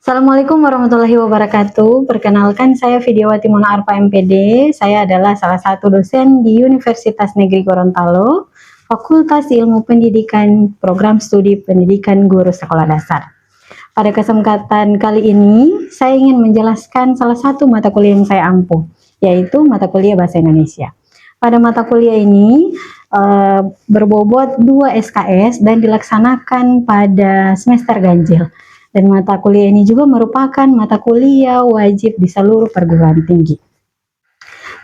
Assalamualaikum warahmatullahi wabarakatuh. Perkenalkan, saya Vidyawati Mona Arpa MPD. Saya adalah salah satu dosen di Universitas Negeri Gorontalo, Fakultas Ilmu Pendidikan, Program Studi Pendidikan Guru Sekolah Dasar. Pada kesempatan kali ini, saya ingin menjelaskan salah satu mata kuliah yang saya ampuh, yaitu mata kuliah Bahasa Indonesia. Pada mata kuliah ini berbobot 2 SKS dan dilaksanakan pada semester ganjil. Dan mata kuliah ini juga merupakan mata kuliah wajib di seluruh perguruan tinggi.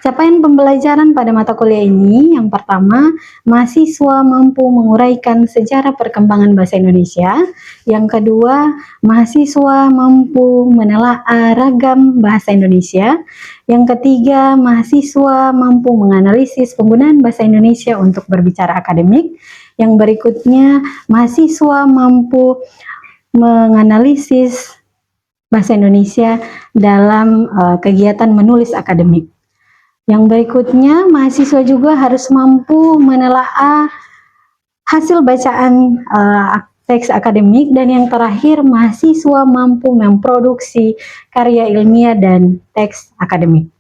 Capaian pembelajaran pada mata kuliah ini, yang pertama, mahasiswa mampu menguraikan sejarah perkembangan bahasa Indonesia. Yang kedua, mahasiswa mampu menelaah ragam bahasa Indonesia. Yang ketiga, mahasiswa mampu menganalisis penggunaan bahasa Indonesia untuk berbicara akademik. Yang berikutnya, mahasiswa mampu menganalisis bahasa Indonesia dalam kegiatan menulis akademik. Yang berikutnya, mahasiswa juga harus mampu menelaah hasil bacaan teks akademik. Dan yang terakhir, mahasiswa mampu memproduksi karya ilmiah dan teks akademik.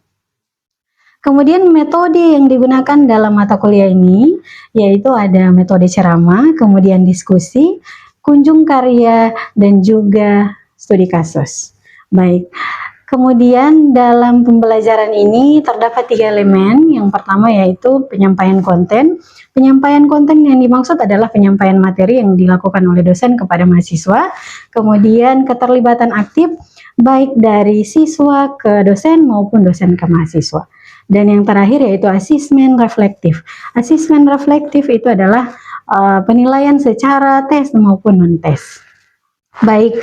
Kemudian metode yang digunakan dalam mata kuliah ini, yaitu ada metode ceramah, kemudian diskusi, kunjung karya, dan juga studi kasus. Baik, kemudian dalam pembelajaran ini terdapat 3 elemen. Yang pertama yaitu penyampaian konten. Penyampaian konten yang dimaksud adalah penyampaian materi yang dilakukan oleh dosen kepada mahasiswa. Kemudian keterlibatan aktif baik dari siswa ke dosen maupun dosen ke mahasiswa. Dan yang terakhir yaitu asesmen reflektif. Asesmen reflektif itu adalah penilaian secara tes maupun non-tes. Baik,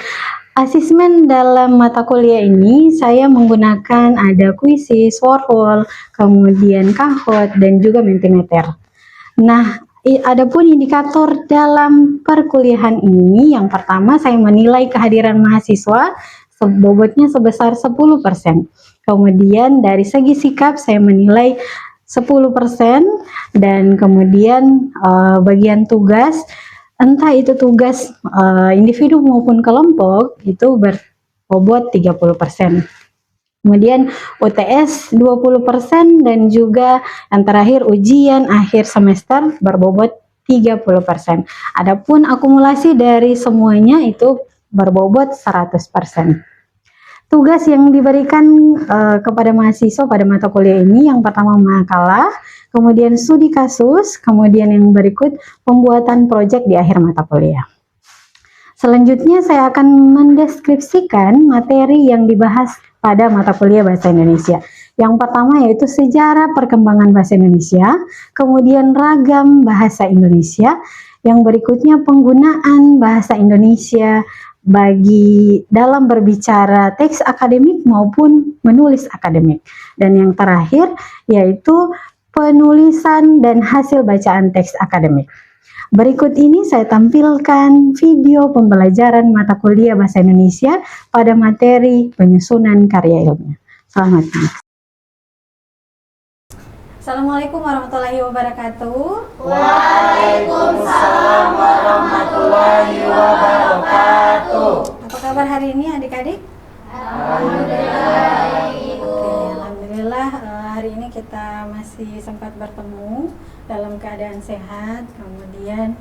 asesmen dalam mata kuliah ini saya menggunakan ada kuisis, workshop, kemudian kahot, dan juga mentimeter. Nah, adapun indikator dalam perkuliahan ini, yang pertama saya menilai kehadiran mahasiswa bobotnya sebesar 10%. Kemudian dari segi sikap saya menilai 10%, dan kemudian bagian tugas, entah itu tugas individu maupun kelompok, itu berbobot 30%. Kemudian UTS 20%, dan juga yang terakhir ujian akhir semester berbobot 30%. Adapun akumulasi dari semuanya itu berbobot 100%. Tugas yang diberikan kepada mahasiswa pada mata kuliah ini, yang pertama makalah, kemudian studi kasus, kemudian yang berikut pembuatan proyek di akhir mata kuliah. Selanjutnya saya akan mendeskripsikan materi yang dibahas pada mata kuliah Bahasa Indonesia. Yang pertama yaitu sejarah perkembangan bahasa Indonesia, kemudian ragam bahasa Indonesia, yang berikutnya penggunaan bahasa Indonesia bagi dalam berbicara teks akademik maupun menulis akademik. Dan yang terakhir yaitu penulisan dan hasil bacaan teks akademik. Berikut ini saya tampilkan video pembelajaran mata kuliah Bahasa Indonesia pada materi penyusunan karya ilmiah. Selamat menonton. Assalamualaikum warahmatullahi wabarakatuh. Waalaikumsalam warahmatullahi wabarakatuh. Apa kabar hari ini adik-adik? Alhamdulillah. Oke, alhamdulillah hari ini kita masih sempat bertemu dalam keadaan sehat. Kemudian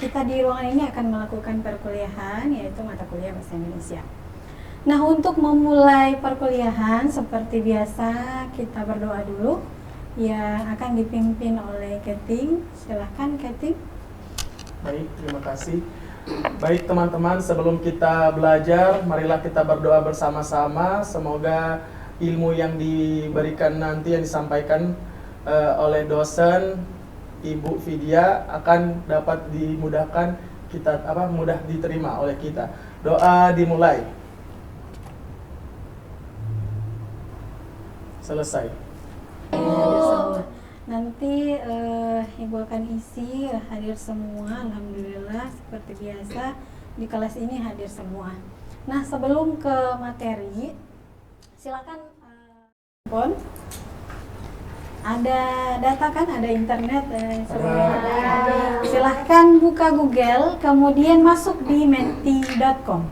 kita di ruangan ini akan melakukan perkuliahan, yaitu mata kuliah Bahasa Indonesia. Nah, untuk memulai perkuliahan seperti biasa kita berdoa dulu yang akan dipimpin oleh Keting. Silahkan Keting. Baik, terima kasih. Baik teman-teman, sebelum kita belajar, marilah kita berdoa bersama-sama. Semoga ilmu yang diberikan nanti, yang disampaikan oleh dosen Ibu Vidya akan dapat dimudahkan kita, mudah diterima oleh kita. Doa dimulai. Selesai. Nanti Ibu akan isi hadir semua. Alhamdulillah seperti biasa di kelas ini hadir semua. Nah, sebelum ke materi, silakan handphone. Ada data kan, ada internet, silahkan buka Google, kemudian masuk di menti.com.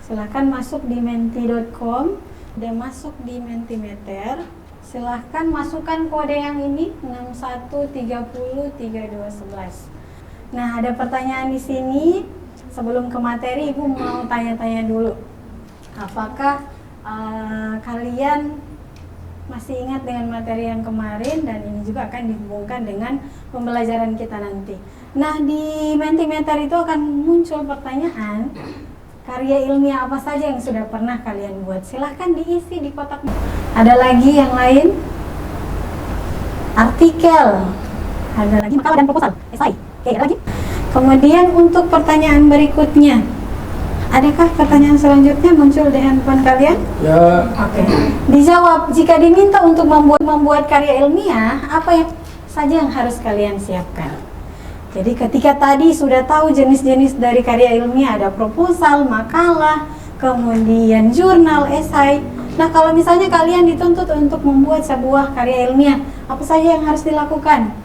Silahkan masuk di menti.com, udah masuk di Mentimeter. Silahkan masukkan kode yang ini 61303211. Nah, ada pertanyaan di sini. Sebelum ke materi, Ibu mau tanya-tanya dulu. Apakah kalian masih ingat dengan materi yang kemarin, dan ini juga akan dihubungkan dengan pembelajaran kita nanti. Nah, di Mentimeter itu akan muncul pertanyaan, karya ilmiah apa saja yang sudah pernah kalian buat? Silahkan diisi di kotak. Ada lagi yang lain? Artikel. Ada lagi makalah dan proposal, esai. Oke, ada lagi. Kemudian untuk pertanyaan berikutnya, adakah pertanyaan selanjutnya muncul di handphone kalian? Ya. Oke. Dijawab, jika diminta untuk membuat karya ilmiah, apa yang saja yang harus kalian siapkan? Jadi ketika tadi sudah tahu jenis-jenis dari karya ilmiah, ada proposal, makalah, kemudian jurnal, esai. Nah, kalau misalnya kalian dituntut untuk membuat sebuah karya ilmiah, apa saja yang harus dilakukan?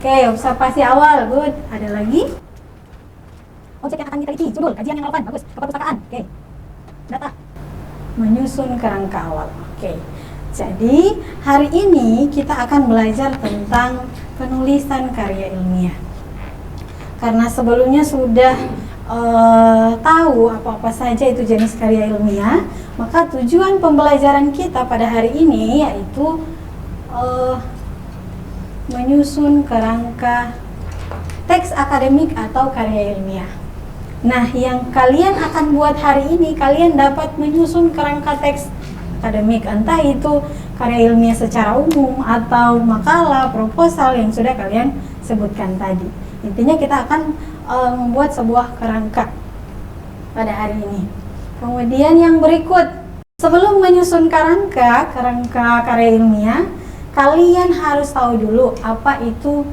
Oke, observasi awal, good. Ada lagi? Objek yang akan diteliti, judul, kajian yang relevan, bagus. Keperpustakaan, oke. Data. Menyusun kerangka awal, oke. Jadi, hari ini kita akan belajar tentang penulisan karya ilmiah. Karena sebelumnya sudah tahu apa-apa saja itu jenis karya ilmiah, maka tujuan pembelajaran kita pada hari ini yaitu menyusun kerangka teks akademik atau karya ilmiah. Nah, yang kalian akan buat hari ini, kalian dapat menyusun kerangka teks akademik, entah itu karya ilmiah secara umum atau makalah, proposal yang sudah kalian sebutkan tadi. Intinya kita akan membuat sebuah kerangka pada hari ini. Kemudian yang berikut, sebelum menyusun kerangka karya ilmiah, kalian harus tahu dulu apa itu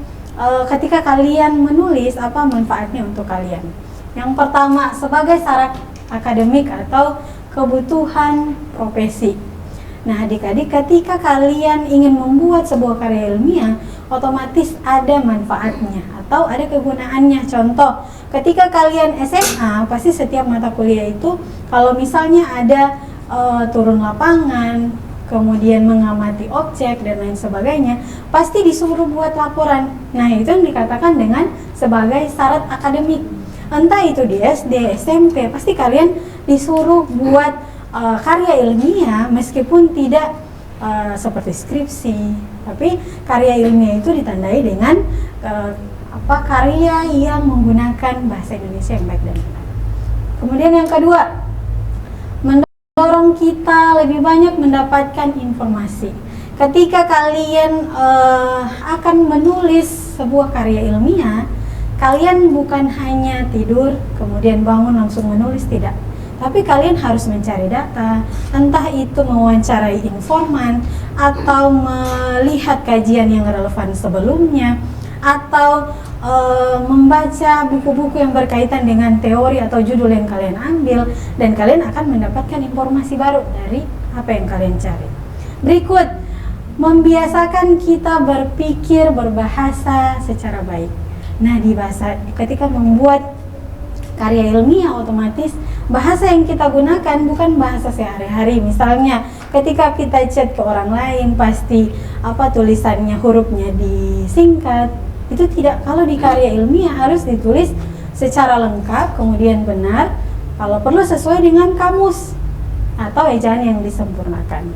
ketika kalian menulis, apa manfaatnya untuk kalian. Yang pertama, sebagai syarat akademik atau kebutuhan profesi. Nah, adik-adik, ketika kalian ingin membuat sebuah karya ilmiah, otomatis ada manfaatnya atau ada kegunaannya. Contoh, ketika kalian SMA, pasti setiap mata kuliah itu kalau misalnya ada turun lapangan, kemudian mengamati objek dan lain sebagainya, pasti disuruh buat laporan. Nah, itu yang dikatakan dengan sebagai syarat akademik. Entah itu di SD, SMP, pasti kalian disuruh buat karya ilmiah meskipun tidak seperti skripsi, tapi karya ilmiah itu ditandai dengan karya yang menggunakan bahasa Indonesia yang baik dan benar. Kemudian yang kedua, mendorong kita lebih banyak mendapatkan informasi. Ketika kalian akan menulis sebuah karya ilmiah, kalian bukan hanya tidur kemudian bangun langsung menulis, tidak. Tapi kalian harus mencari data, entah itu mewawancarai informan, atau melihat kajian yang relevan sebelumnya, atau membaca buku-buku yang berkaitan dengan teori atau judul yang kalian ambil, dan kalian akan mendapatkan informasi baru dari apa yang kalian cari. Berikut, membiasakan kita berpikir berbahasa secara baik. Nah, ketika membuat karya ilmiah, otomatis bahasa yang kita gunakan bukan bahasa sehari-hari. Misalnya ketika kita chat ke orang lain, pasti tulisannya, hurufnya disingkat. Itu tidak. Kalau di karya ilmiah harus ditulis secara lengkap, kemudian benar, kalau perlu sesuai dengan kamus atau ejaan yang disempurnakan.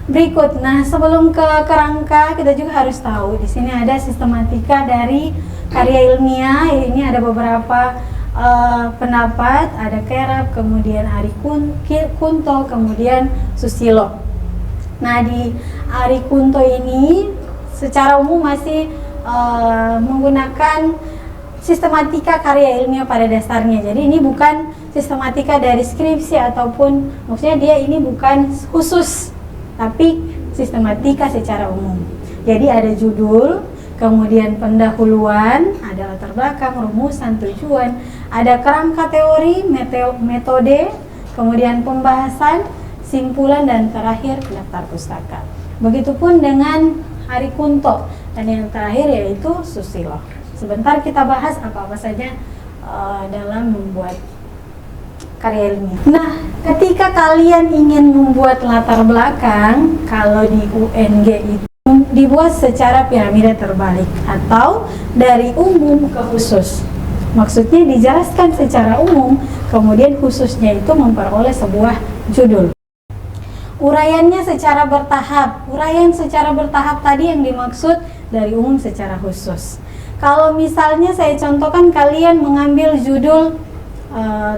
Berikut, nah sebelum ke kerangka, kita juga harus tahu di sini ada sistematika dari karya ilmiah. Ini ada beberapa pendapat, ada Kerap, kemudian Ari Kunto, kemudian Susilo. Nah, di Ari Kunto ini secara umum masih menggunakan sistematika karya ilmiah pada dasarnya. Jadi ini bukan sistematika dari skripsi ataupun, maksudnya dia ini bukan khusus, tapi sistematika secara umum. Jadi ada judul, kemudian pendahuluan, ada latar belakang, rumusan, tujuan, ada kerangka teori, metode, kemudian pembahasan, simpulan, dan terakhir daftar pustaka. Begitupun dengan Ari Kunto, dan yang terakhir yaitu Susilo. Sebentar kita bahas apa-apa saja dalam membuat karya ilmiah. Nah, ketika kalian ingin membuat latar belakang, kalau di UNG itu dibuat secara piramida terbalik atau dari umum ke khusus. Maksudnya dijelaskan secara umum, kemudian khususnya itu memperoleh sebuah judul. Uraiannya secara bertahap. Uraian secara bertahap tadi yang dimaksud dari umum secara khusus. Kalau misalnya saya contohkan kalian mengambil judul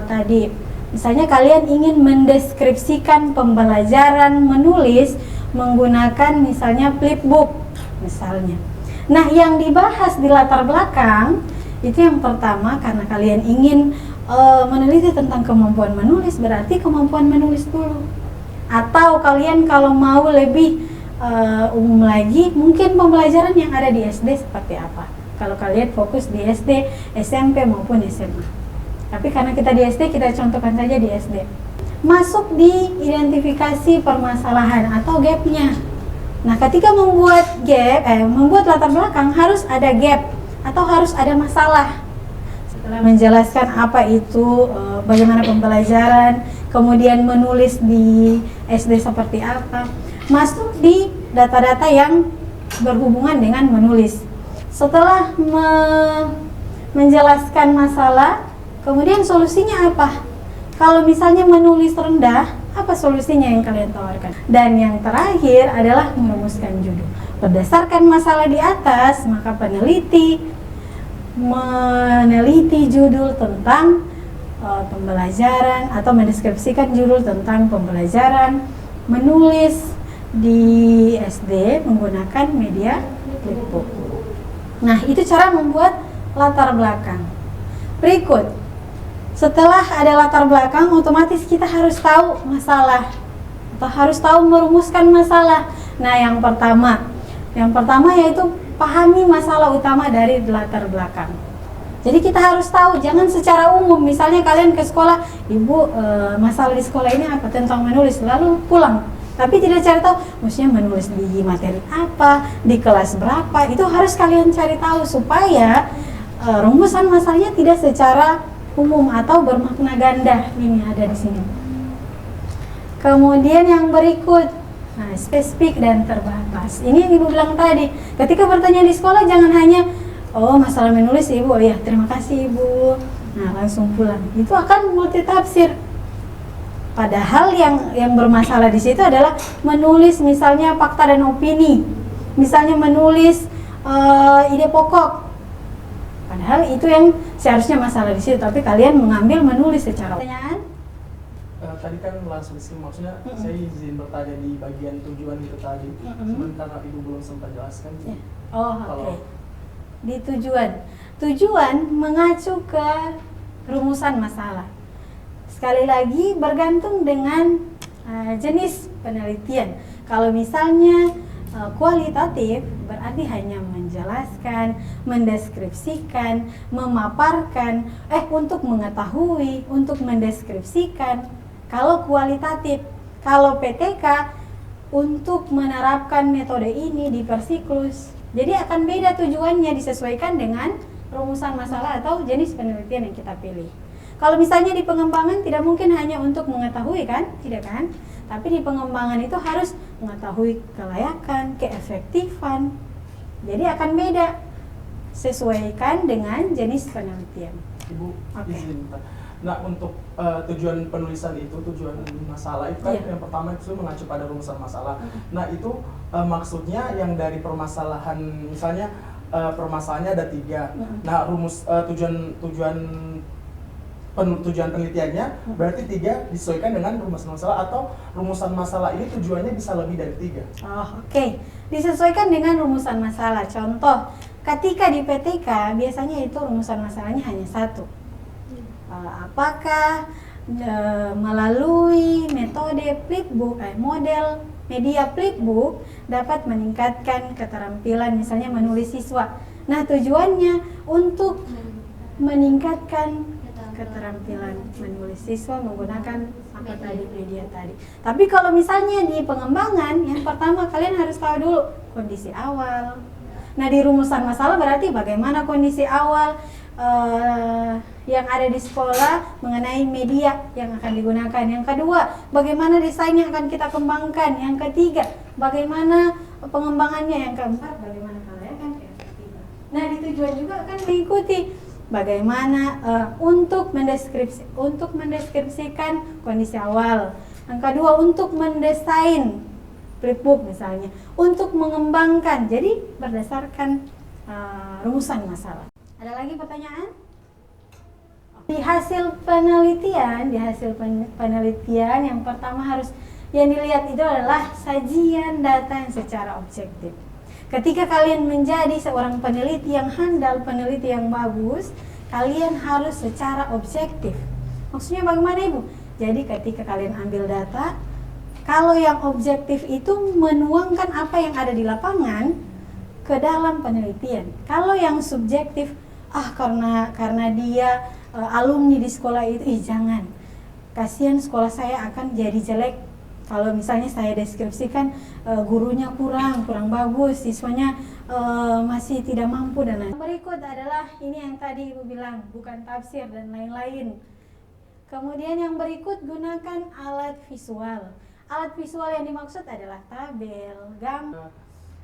tadi, misalnya kalian ingin mendeskripsikan pembelajaran menulis menggunakan misalnya flipbook misalnya. Nah, yang dibahas di latar belakang itu yang pertama, karena kalian ingin meneliti tentang kemampuan menulis, berarti kemampuan menulis dulu. Atau kalian kalau mau lebih umum lagi, mungkin pembelajaran yang ada di SD seperti apa. Kalau kalian fokus di SD, SMP maupun SMA. Tapi karena kita di SD, kita contohkan saja di SD. Masuk di identifikasi permasalahan atau gapnya. Nah, ketika membuat membuat latar belakang harus ada gap atau harus ada masalah. Setelah menjelaskan apa itu, bagaimana pembelajaran, kemudian menulis di SD seperti apa, masuk di data-data yang berhubungan dengan menulis. Setelah menjelaskan masalah, kemudian solusinya apa? Kalau misalnya menulis rendah, apa solusinya yang kalian tawarkan? Dan yang terakhir adalah merumuskan judul. Berdasarkan masalah di atas, maka peneliti meneliti judul tentang pembelajaran atau mendeskripsikan judul tentang pembelajaran menulis di SD menggunakan media flipbook. Nah, itu cara membuat latar belakang. Berikut, setelah ada latar belakang, otomatis kita harus tahu masalah atau harus tahu merumuskan masalah. Nah, yang pertama yaitu pahami masalah utama dari latar belakang. Jadi kita harus tahu, jangan secara umum. Misalnya kalian ke sekolah, ibu masalah di sekolah ini apa, tentang menulis, lalu pulang. Tapi tidak cari tahu, maksudnya menulis di materi apa, di kelas berapa, itu harus kalian cari tahu supaya rumusan masalahnya tidak secara umum atau bermakna ganda. Ini ada di sini. Kemudian yang berikut, nah, spesifik dan terbatas. Ini yang ibu bilang tadi. Ketika bertanya di sekolah jangan hanya, oh masalah menulis ibu, oh ya terima kasih ibu. Nah, langsung pulang. Itu akan multitafsir. Padahal yang bermasalah di situ adalah menulis misalnya fakta dan opini, misalnya menulis ide pokok. Padahal itu yang seharusnya masalah di situ, tapi kalian mengambil menulis secara pertanyaan. Tadi kan langsung sih, maksudnya saya izin bertanya di bagian tujuan itu tadi. Sementara ibu belum sempat jelaskan. Oh, oke. Di tujuan mengacu ke rumusan masalah. Sekali lagi bergantung dengan jenis penelitian. Kalau misalnya kualitatif berarti hanya menjelaskan, mendeskripsikan, memaparkan, untuk mengetahui, untuk mendeskripsikan. Kalau kualitatif, kalau PTK untuk menerapkan metode ini di persiklus. Jadi akan beda tujuannya, disesuaikan dengan rumusan masalah atau jenis penelitian yang kita pilih. Kalau misalnya di pengembangan tidak mungkin hanya untuk mengetahui kan, tidak kan? Tapi di pengembangan itu harus mengetahui kelayakan, keefektifan. Jadi akan beda, sesuaikan dengan jenis penelitian. Ibu, izin. Nah, untuk tujuan penulisan itu, tujuan masalah itu kan yang pertama itu mengacu pada rumusan masalah. Nah, itu maksudnya yang dari permasalahan, misalnya permasalahannya ada 3. Nah, tujuan penelitiannya berarti 3 disesuaikan dengan rumusan masalah, atau rumusan masalah ini tujuannya bisa lebih dari 3. Oh, oke. Disesuaikan dengan rumusan masalah. Contoh, ketika di PTK biasanya itu rumusan masalahnya hanya 1. Apakah melalui metode flipbook, model media flipbook dapat meningkatkan keterampilan misalnya menulis siswa. Nah, tujuannya untuk meningkatkan keterampilan menulis siswa menggunakan apa tadi, media tadi. Tapi kalau misalnya di pengembangan, yang pertama kalian harus tahu dulu kondisi awal. Nah, di rumusan masalah berarti bagaimana kondisi awal yang ada di sekolah mengenai media yang akan digunakan. Yang kedua, bagaimana desain yang akan kita kembangkan. Yang ketiga, bagaimana pengembangannya. Yang keempat, bagaimana kelayakan keefektifan. Nah, di tujuan juga akan mengikuti bagaimana untuk mendeskripsikan kondisi awal. Yang kedua, untuk mendesain flipbook misalnya, untuk mengembangkan. Jadi berdasarkan rumusan masalah. Ada lagi pertanyaan? Di hasil penelitian yang pertama yang dilihat itu adalah sajian data yang secara objektif. Ketika kalian menjadi seorang peneliti yang handal, peneliti yang bagus, kalian harus secara objektif. Maksudnya bagaimana, Ibu? Jadi ketika kalian ambil data, kalau yang objektif itu menuangkan apa yang ada di lapangan ke dalam penelitian. Kalau yang subjektif, karena dia alumni di sekolah itu, jangan. Kasihan sekolah saya akan jadi jelek. Kalau misalnya saya deskripsikan gurunya kurang bagus, siswanya masih tidak mampu dan lain-lain. Berikut adalah ini yang tadi Ibu bilang, bukan tafsir dan lain-lain. Kemudian yang berikut, gunakan alat visual. Alat visual yang dimaksud adalah tabel, gambar.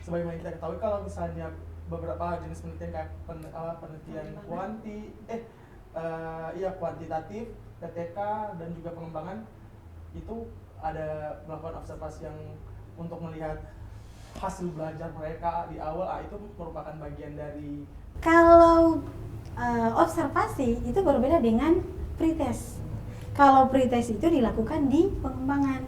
Sebagaimana kita ketahui, kalau misalnya beberapa jenis penelitian kayak penelitian kuantitatif, PTK, dan juga pengembangan, itu ada melakukan observasi yang untuk melihat hasil belajar mereka di awal, itu merupakan bagian dari. Kalau observasi itu berbeda dengan pretest. Kalau pretest itu dilakukan di pengembangan.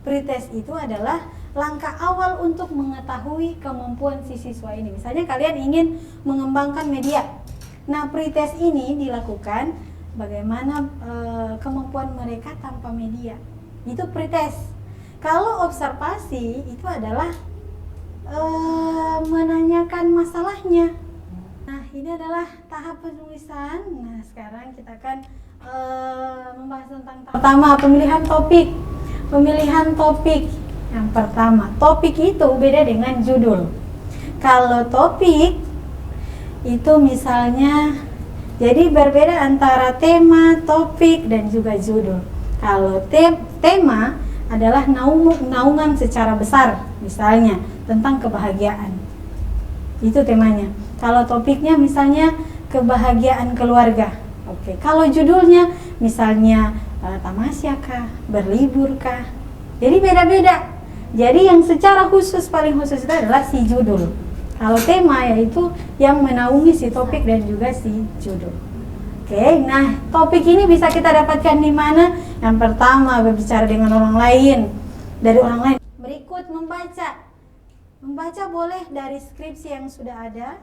Pretest itu adalah langkah awal untuk mengetahui kemampuan si siswa ini. Misalnya kalian ingin mengembangkan media. Nah, pretest ini dilakukan bagaimana kemampuan mereka tanpa media. Itu pretest. Kalau observasi itu adalah menanyakan masalahnya. Nah, ini adalah tahap penulisan. Nah, sekarang kita akan membahas tentang pertama, pemilihan topik. Pemilihan topik. Yang pertama, topik itu beda dengan judul. Kalau topik itu misalnya, jadi berbeda antara tema, topik, dan juga judul. Kalau tema adalah naungan secara besar, misalnya tentang kebahagiaan. Itu temanya. Kalau topiknya misalnya kebahagiaan keluarga. Oke. Kalau judulnya misalnya tamasyakah, berliburkah. Jadi beda-beda. Jadi yang secara khusus, paling khusus itu adalah si judul. Kalau tema yaitu yang menaungi si topik dan juga si judul. Oke, nah topik ini bisa kita dapatkan di mana? Yang pertama, berbicara dengan orang lain, dari orang lain. Berikut, membaca. Membaca boleh dari skripsi yang sudah ada,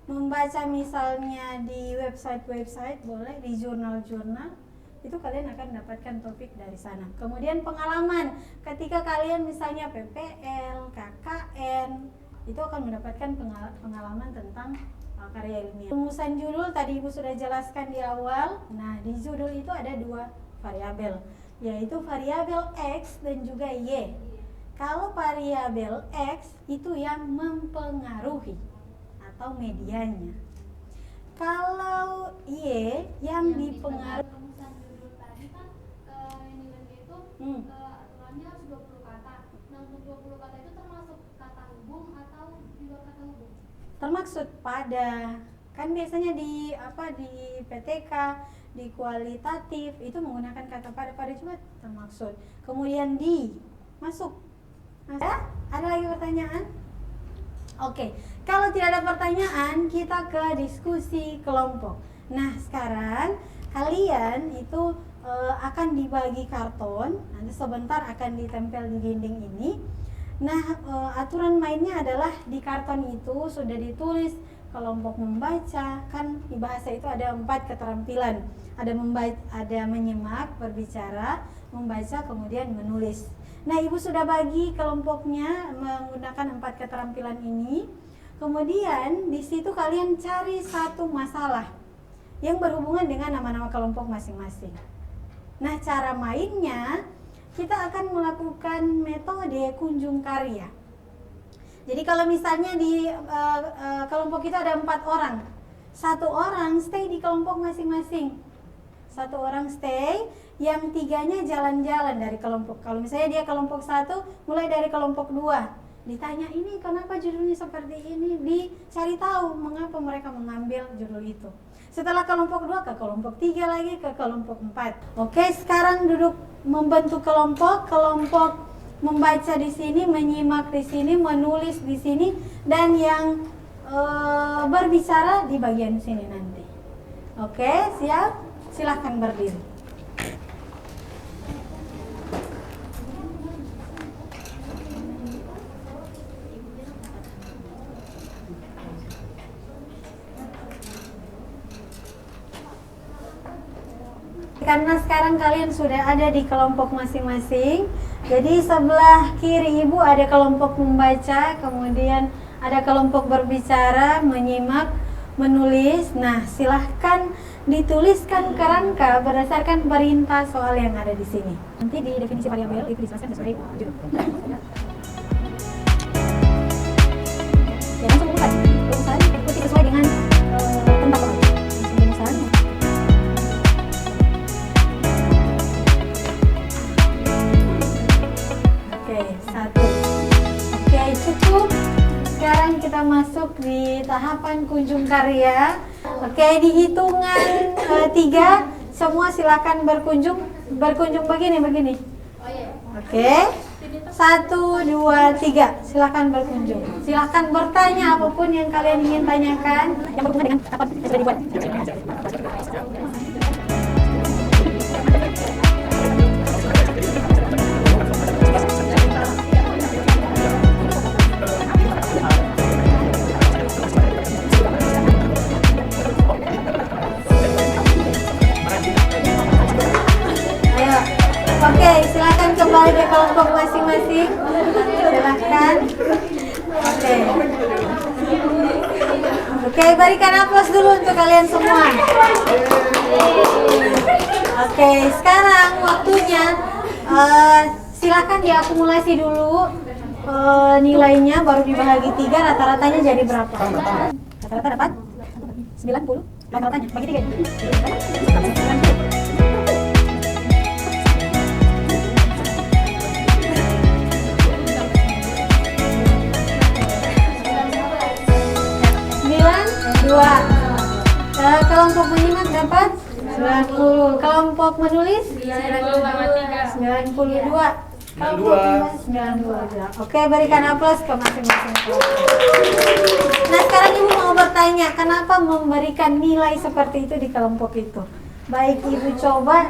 membaca misalnya di website-website, boleh di jurnal-jurnal. Itu kalian akan dapatkan topik dari sana. Kemudian pengalaman, ketika kalian misalnya PPL, KKN, itu akan mendapatkan pengalaman tentang karya ilmiah. Rumusan judul tadi Ibu sudah jelaskan di awal. Nah, di judul itu ada dua variabel, yaitu variabel X dan juga Y. Kalau variabel X itu yang mempengaruhi atau medianya. Kalau Y yang dipengaruhi. Aturannya harus 20 kata. Nah, untuk 20 kata itu termasuk kata hubung atau di luar kata hubung? Termaksud pada. Kan biasanya di PTK, di kualitatif itu menggunakan kata pada juga termaksud. Kemudian di masuk. Nah, ada lagi pertanyaan? Oke. Kalau tidak ada pertanyaan, kita ke diskusi kelompok. Nah, sekarang kalian itu akan dibagi karton, nanti sebentar akan ditempel di dinding ini. Nah, aturan mainnya adalah di karton itu sudah ditulis kelompok membaca. Kan di bahasa itu ada 4 keterampilan. Ada menyimak, berbicara, membaca, kemudian menulis. Nah, Ibu sudah bagi kelompoknya menggunakan 4 keterampilan ini. Kemudian di situ kalian cari satu masalah yang berhubungan dengan nama-nama kelompok masing-masing. Nah, cara mainnya kita akan melakukan metode kunjung karya. Jadi kalau misalnya di kelompok kita ada 4 orang, 1 orang stay di kelompok masing-masing. satu orang stay, yang tiganya jalan-jalan dari kelompok. Kalau misalnya dia kelompok 1, mulai dari kelompok 2, ditanya ini kenapa judulnya seperti ini, dicari tahu mengapa mereka mengambil judul itu. Setelah kelompok 2 ke kelompok 3 lagi, ke kelompok 4. Oke, sekarang duduk membentuk kelompok membaca di sini, menyimak di sini, menulis di sini, dan yang berbicara di bagian sini nanti. Oke, siap? Silahkan berdiri. Karena sekarang kalian sudah ada di kelompok masing-masing, jadi sebelah kiri ibu ada kelompok membaca, kemudian ada kelompok berbicara, menyimak, menulis. Nah, silahkan dituliskan kerangka berdasarkan perintah soal yang ada di sini. Nanti di definisi variabel itu dijelaskan sesuai judul. Ya, langsung rumusan ikuti sesuai dengan tempat soal. Rumusan. Oke, 1. Oke, cukup. Sekarang kita masuk di tahapan kunjung karya. Oke, di hitungan 3 semua silakan berkunjung begini. Oke, 1, 2, 3 silakan berkunjung. Silakan bertanya apapun yang kalian ingin tanyakan yang berhubungan dengan apa yang sudah dibuat. Oke, silakan kembali ke kelompok masing-masing. Silakan. Oke, berikan aplaus dulu untuk kalian semua. Oke, sekarang waktunya silakan diakumulasi dulu nilainya, baru dibagi 3, rata-ratanya jadi berapa? Rata-rata dapat 90. Rata-ratanya bagi 3. 2. Kelompok menyimak dapat 90. Kelompok menulis 92. Kelompok 92. Oke, berikan aplaus ke masing-masing kelompok. Nah, sekarang ibu mau bertanya, kenapa memberikan nilai seperti itu di kelompok itu? Baik, ibu coba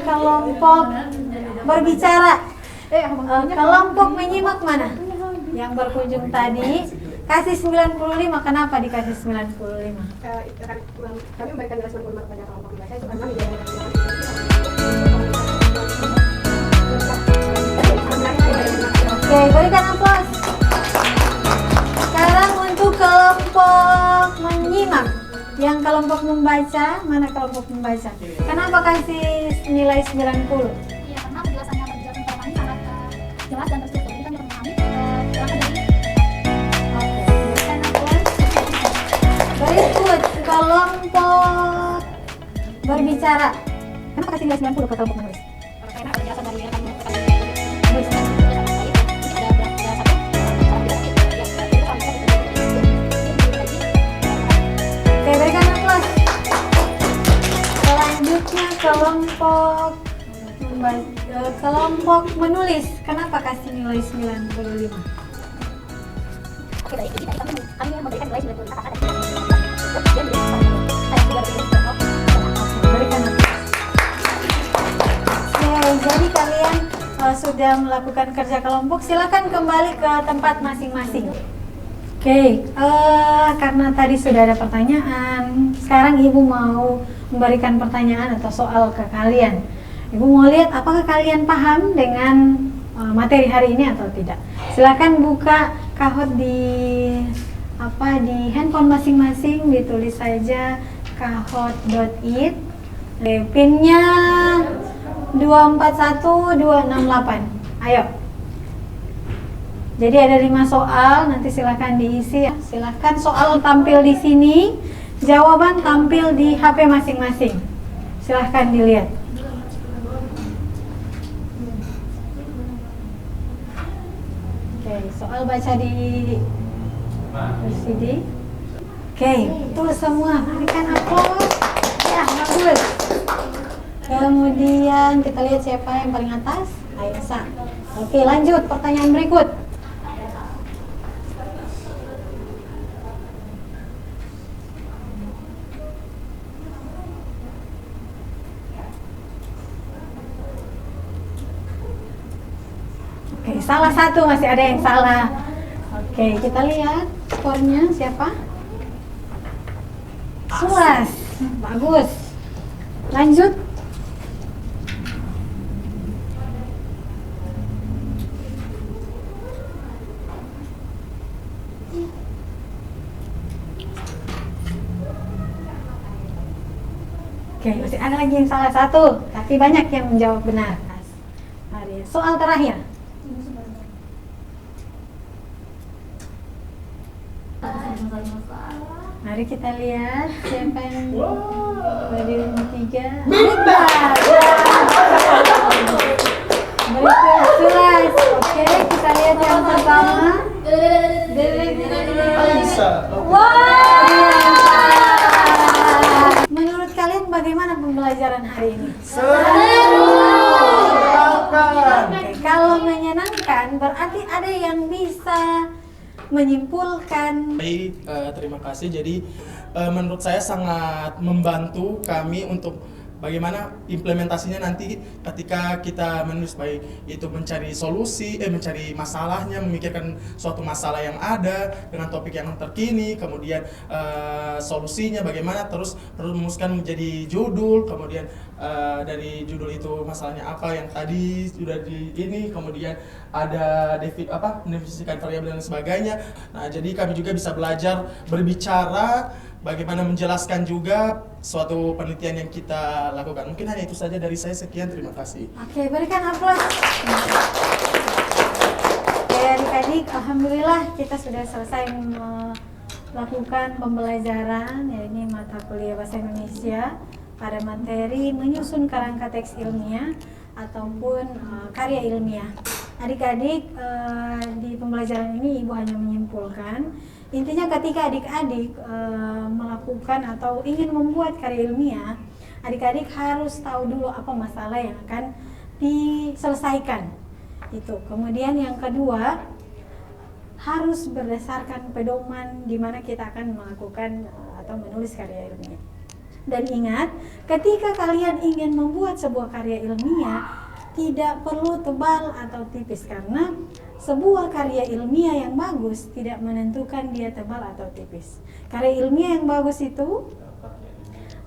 kelompok berbicara. Kelompok menyimak mana? Yang berkunjung tadi kasih 95, kenapa dikasih 95? Kami memberikan nilai 95 kepada kelompok membaca itu karena Oke, berikan aplaus. Sekarang untuk kelompok menyimak. Yang kelompok membaca, mana kelompok membaca? Kenapa kasih nilai 90? Iya, karena penjelasannya informasi sangat jelas dan terstruktur. Jadi kan dia memahami Berikut kelompok berbicara. Kenapa kasih nilai 90 ke kelompok menulis? karena penjelasan dari yang kami Oke, berikan aplaus. Selanjutnya kelompok menulis. Kenapa kasih nilai 95? Oke, baik. Jadi kami memberikan nilai 95 Berikan aplaus. Oke, jadi kalian sudah melakukan kerja kelompok, silakan kembali ke tempat masing-masing. Oke, karena tadi sudah ada pertanyaan, sekarang ibu mau memberikan pertanyaan atau soal ke kalian. Ibu mau lihat apakah kalian paham dengan materi hari ini atau tidak. Silakan buka Kahoot di handphone masing-masing, ditulis saja kahoot.it. Pinnya 241268. Ayo. Jadi ada 5 soal, nanti silakan diisi. Silakan soal tampil di sini, jawaban tampil di HP masing-masing. Silahkan dilihat. Oke, soal baca di LCD. Oke, betul semua. Berikan aplaus. Ya, bagus. Kemudian kita lihat siapa yang paling atas. Aisyah. Oke, lanjut pertanyaan berikut. Oke, salah satu, masih ada yang salah. Oke, kita lihat skornya siapa? Sulas. Bagus. Lanjut. Oke, masih ada lagi yang salah satu, tapi banyak yang menjawab benar. Mari, soal terakhir. Mari kita lihat siapa yang berdiri nomor 3. Hebat. Berikut Sulas. Oke, kita lihat yang pertama. Aisyah. Menurut kalian bagaimana pembelajaran hari ini? Oke, kalau menyenangkan berarti ada yang bisa menyimpulkan. Baik, terima kasih. Jadi menurut saya sangat membantu kami untuk bagaimana implementasinya nanti ketika kita menulis, baik itu mencari solusi, mencari masalahnya, memikirkan suatu masalah yang ada dengan topik yang terkini, kemudian solusinya bagaimana, terus merumuskan menjadi judul, kemudian dari judul itu masalahnya apa yang tadi sudah di ini, kemudian ada mendefinisikan variabel dan sebagainya. Nah, jadi kami juga bisa belajar berbicara, bagaimana menjelaskan juga suatu penelitian yang kita lakukan. Mungkin hanya itu saja dari saya. Sekian, terima kasih. Oke, berikan aplaus. Oke, adik-adik, alhamdulillah kita sudah selesai melakukan pembelajaran, yaitu mata kuliah Bahasa Indonesia pada materi menyusun kerangka teks ilmiah ataupun karya ilmiah. Adik-adik, di pembelajaran ini Ibu hanya menyimpulkan, intinya ketika adik-adik melakukan atau ingin membuat karya ilmiah, adik-adik harus tahu dulu apa masalah yang akan diselesaikan. Itu. Kemudian yang kedua, harus berdasarkan pedoman di mana kita akan melakukan atau menulis karya ilmiah. Dan ingat, ketika kalian ingin membuat sebuah karya ilmiah, tidak perlu tebal atau tipis, karena sebuah karya ilmiah yang bagus tidak menentukan dia tebal atau tipis. Karya ilmiah yang bagus itu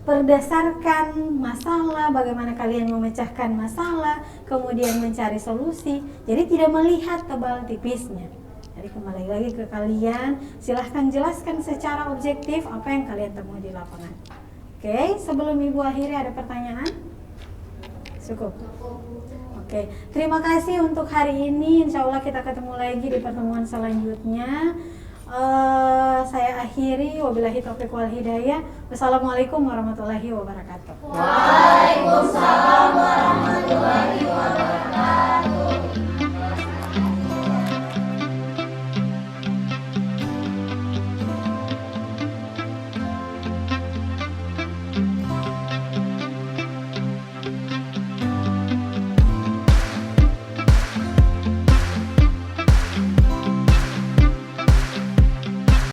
berdasarkan masalah, bagaimana kalian memecahkan masalah, kemudian mencari solusi. Jadi tidak melihat tebal tipisnya. Jadi kembali lagi ke kalian, silahkan jelaskan secara objektif apa yang kalian temui di lapangan. Oke, sebelum Ibu akhiri ada pertanyaan? Cukup. Oke, terima kasih untuk hari ini. Insya Allah kita ketemu lagi di pertemuan selanjutnya. Saya akhiri, wabillahi taufiq wal hidayah. Wassalamualaikum warahmatullahi wabarakatuh. Waalaikumsalam warahmatullahi wabarakatuh.